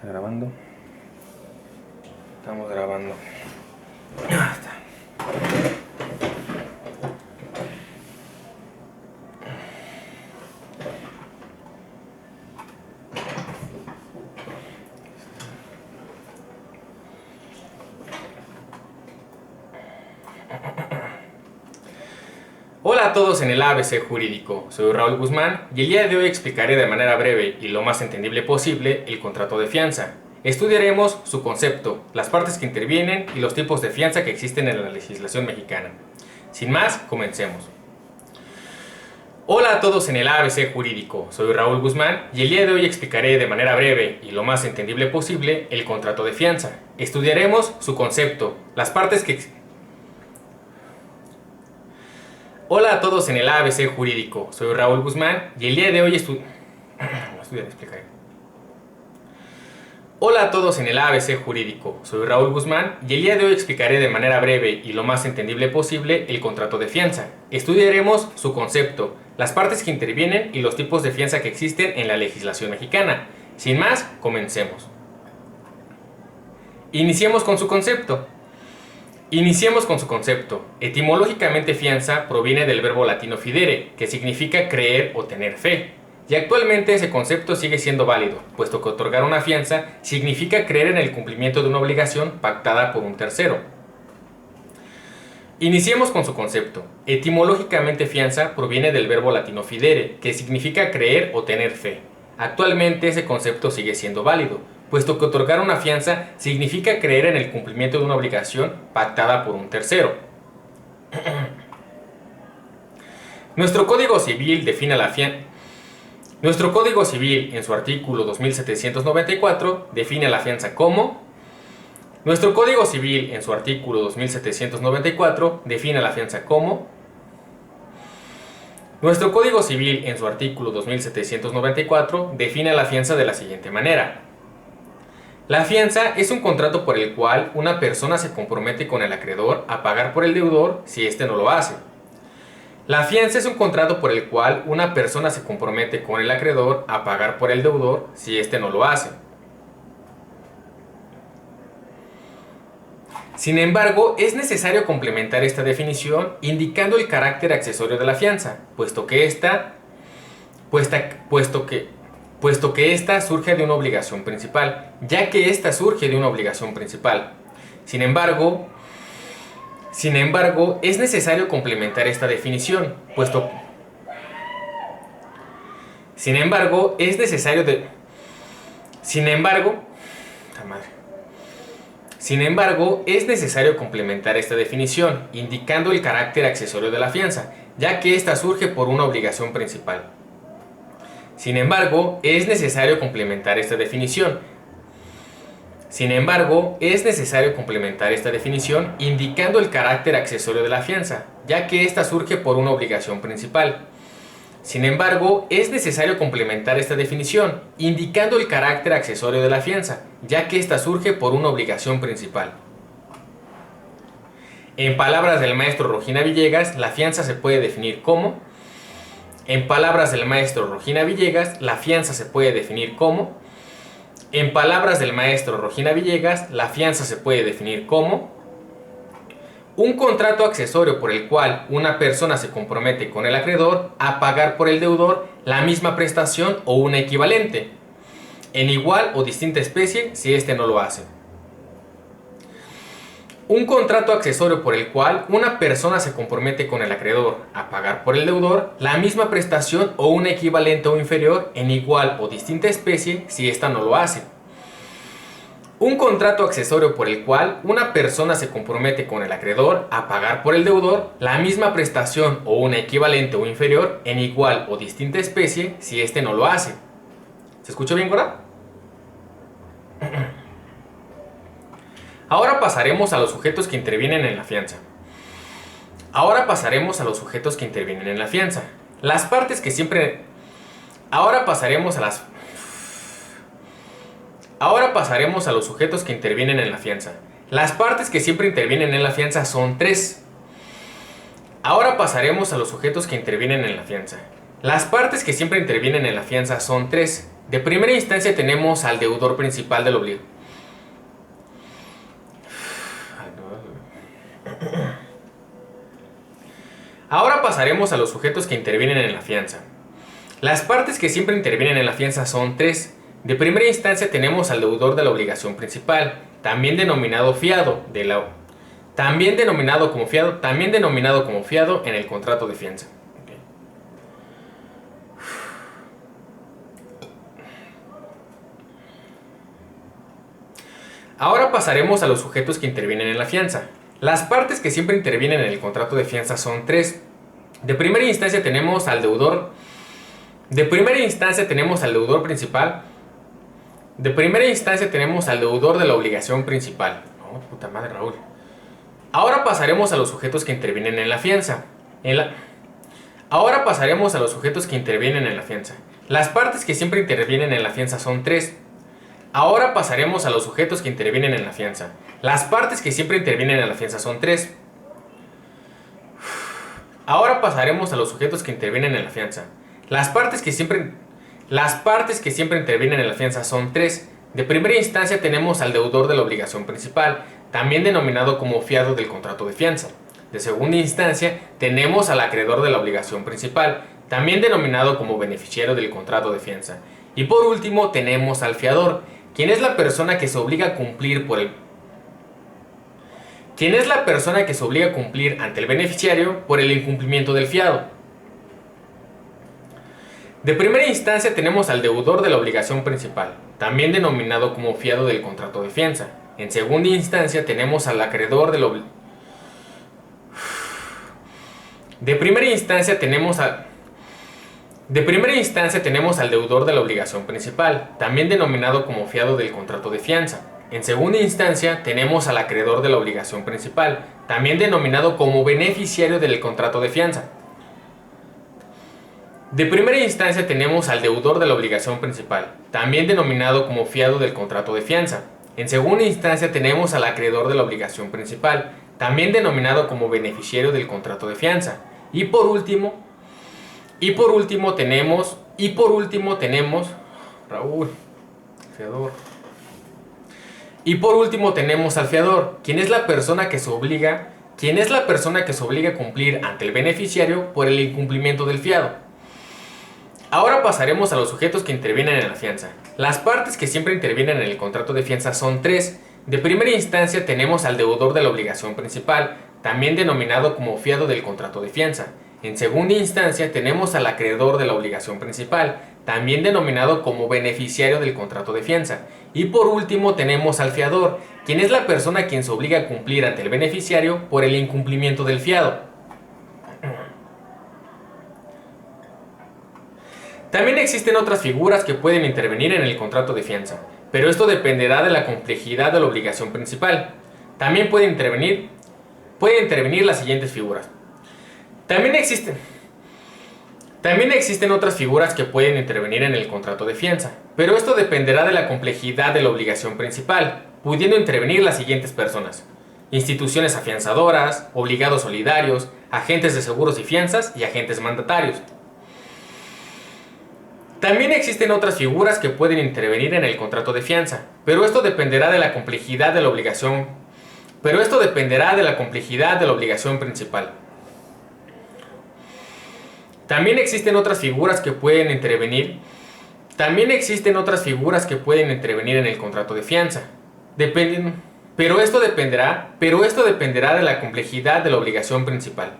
¿Está grabando? Estamos grabando. Hola a todos en el ABC Jurídico, soy Raúl Guzmán y el día de hoy explicaré de manera breve y lo más entendible posible el contrato de fianza. Estudiaremos su concepto, las partes que intervienen y los tipos de fianza que existen en la legislación mexicana. Sin más, comencemos. Hola a todos en el ABC Jurídico, soy Raúl Guzmán y el día de hoy explicaré de manera breve y lo más entendible posible el contrato de fianza. Estudiaremos su concepto, las partes que Hola a todos en el ABC Jurídico, soy Raúl Guzmán y el día de hoy Hola a todos en el ABC Jurídico, soy Raúl Guzmán y el día de hoy explicaré de manera breve y lo más entendible posible el contrato de fianza. Estudiaremos su concepto, las partes que intervienen y los tipos de fianza que existen en la legislación mexicana. Sin más, comencemos. Iniciemos con su concepto. Etimológicamente fianza proviene del verbo latino fidere, que significa creer o tener fe. Y actualmente ese concepto sigue siendo válido, puesto que otorgar una fianza significa creer en el cumplimiento de una obligación pactada por un tercero. Iniciemos con su concepto. Etimológicamente fianza proviene del verbo latino fidere, que significa creer o tener fe. Actualmente ese concepto sigue siendo válido, puesto que otorgar una fianza significa creer en el cumplimiento de una obligación pactada por un tercero. Nuestro Código Civil define la fianza. Nuestro Código Civil, en su artículo 2794, define la fianza como. Nuestro Código Civil, en su artículo 2794, define la fianza como. Nuestro Código Civil, en su artículo 2794, define la fianza de la siguiente manera. La fianza es un contrato por el cual una persona se compromete con el acreedor a pagar por el deudor si éste no lo hace. La fianza es un contrato por el cual una persona se compromete con el acreedor a pagar por el deudor si éste no lo hace. Sin embargo, es necesario complementar esta definición indicando el carácter accesorio de la fianza, puesto que esta surge de una obligación principal, ya que esta surge de una obligación principal. Sin embargo, es necesario complementar esta definición, puesto es necesario complementar esta definición, indicando el carácter accesorio de la fianza, ya que ésta surge por una obligación principal. Sin embargo, es necesario complementar esta definición. Indicando el carácter accesorio de la fianza, ya que ésta surge por una obligación principal. Sin embargo, es necesario complementar esta definición, indicando el carácter accesorio de la fianza, ya que ésta surge por una obligación principal. En palabras del maestro Rogina Villegas, la fianza se puede definir como. En palabras del maestro Rogina Villegas, la fianza se puede definir como. Un contrato accesorio por el cual una persona se compromete con el acreedor a pagar por el deudor la misma prestación o una equivalente, en igual o distinta especie si éste no lo hace. Un contrato accesorio por el cual una persona se compromete con el acreedor a pagar por el deudor la misma prestación o una equivalente o inferior en igual o distinta especie si ésta no lo hace. Un contrato accesorio por el cual una persona se compromete con el acreedor a pagar por el deudor la misma prestación o una equivalente o inferior en igual o distinta especie si éste no lo hace. ¿Se escucha bien, Cora? Ahora pasaremos a los sujetos que intervienen en la fianza. Ahora pasaremos a los sujetos que intervienen en la fianza. Las partes que siempre... Ahora pasaremos a los sujetos que intervienen en la fianza. Las partes que siempre intervienen en la fianza son tres. Ahora pasaremos a los sujetos que intervienen en la fianza. Las partes que siempre intervienen en la fianza son tres. De primera instancia tenemos al deudor principal del obligador. Ahora pasaremos a los sujetos que intervienen en la fianza. Las partes que siempre intervienen en la fianza son tres. De primera instancia tenemos al deudor de la obligación principal, también denominado fiado, también denominado como fiado en el contrato de fianza. Ahora pasaremos a los sujetos que intervienen en la fianza. Las partes que siempre intervienen en el contrato de fianza son tres. De primera instancia tenemos al deudor. De primera instancia tenemos al deudor principal. De primera instancia tenemos al deudor de la obligación principal. No, puta madre, Raúl. Ahora pasaremos a los sujetos que intervienen en la fianza. Ahora pasaremos a los sujetos que intervienen en la fianza. Las partes que siempre intervienen en la fianza son tres. Ahora pasaremos a los sujetos que intervienen en la fianza. Las partes que siempre intervienen en la fianza son tres. Ahora pasaremos a los sujetos que intervienen en la fianza. Las partes que siempre intervienen en la fianza son tres. De primera instancia tenemos al deudor de la obligación principal, también denominado como fiado del contrato de fianza. De segunda instancia tenemos al acreedor de la obligación principal, también denominado como beneficiario del contrato de fianza. Y por último tenemos al fiador, quien es la persona que se obliga a cumplir ante el beneficiario por el incumplimiento del fiado. De primera instancia tenemos al deudor de la obligación principal, también denominado como fiado del contrato de fianza. En segunda instancia tenemos al acreedor de la obligación. De primera instancia tenemos al deudor de la obligación principal, también denominado como fiado del contrato de fianza. En segunda instancia tenemos al acreedor de la obligación principal, también denominado como beneficiario del contrato de fianza. De primera instancia tenemos al deudor de la obligación principal, también denominado como fiado del contrato de fianza. En segunda instancia tenemos al acreedor de la obligación principal, también denominado como beneficiario del contrato de fianza. Y por último tenemos Raúl, fiador. Y por último tenemos al fiador, quien es la persona que se obliga a cumplir ante el beneficiario por el incumplimiento del fiado. Ahora pasaremos a los sujetos que intervienen en la fianza. Las partes que siempre intervienen en el contrato de fianza son tres. De primera instancia tenemos al deudor de la obligación principal, también denominado como fiado del contrato de fianza. En segunda instancia tenemos al acreedor de la obligación principal, también denominado como beneficiario del contrato de fianza. Y por último tenemos al fiador, quien es la persona a quien se obliga a cumplir ante el beneficiario por el incumplimiento del fiado. También existen otras figuras que pueden intervenir en el contrato de fianza, pero esto dependerá de la complejidad de la obligación principal. También pueden intervenir las siguientes figuras. También existen otras figuras que pueden intervenir en el contrato de fianza, pero esto dependerá de la complejidad de la obligación principal, pudiendo intervenir las siguientes personas: instituciones afianzadoras, obligados solidarios, agentes de seguros y fianzas y agentes mandatarios. También existen otras figuras que pueden intervenir en el contrato de fianza, pero esto dependerá de la complejidad de la obligación principal. También existen otras figuras que pueden intervenir en el contrato de fianza. Pero esto dependerá de la complejidad de la obligación principal.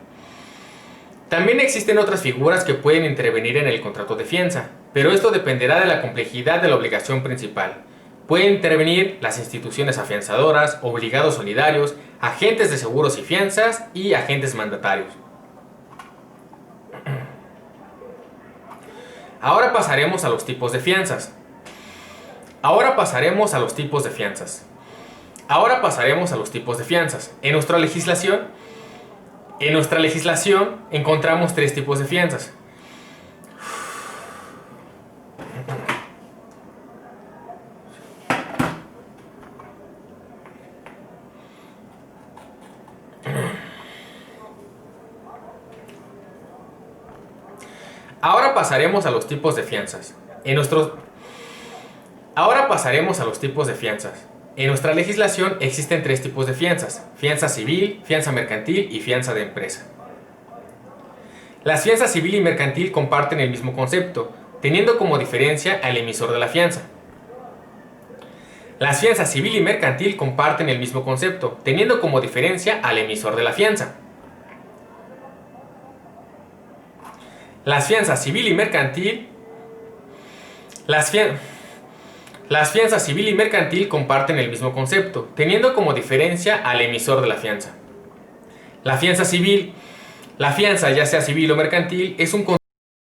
También existen otras figuras que pueden intervenir en el contrato de fianza, pero esto dependerá de la complejidad de la obligación principal. Pueden intervenir las instituciones afianzadoras, obligados solidarios, agentes de seguros y fianzas y agentes mandatarios. Ahora pasaremos a los tipos de fianzas. En nuestra legislación encontramos tres tipos de fianzas. Ahora pasaremos a los tipos de fianzas. En Ahora pasaremos a los tipos de fianzas. En nuestra legislación existen 3 tipos de fianzas: fianza civil, fianza mercantil y fianza de empresa. Las fianzas civil y mercantil comparten el mismo concepto, teniendo como diferencia al emisor de la fianza. Las fianzas civil y mercantil comparten el mismo concepto, teniendo como diferencia al emisor de la fianza. Las fianzas civil y mercantil Las fianzas civil y mercantil comparten el mismo concepto, teniendo como diferencia al emisor de la fianza. La fianza civil, la fianza ya sea civil o mercantil, es un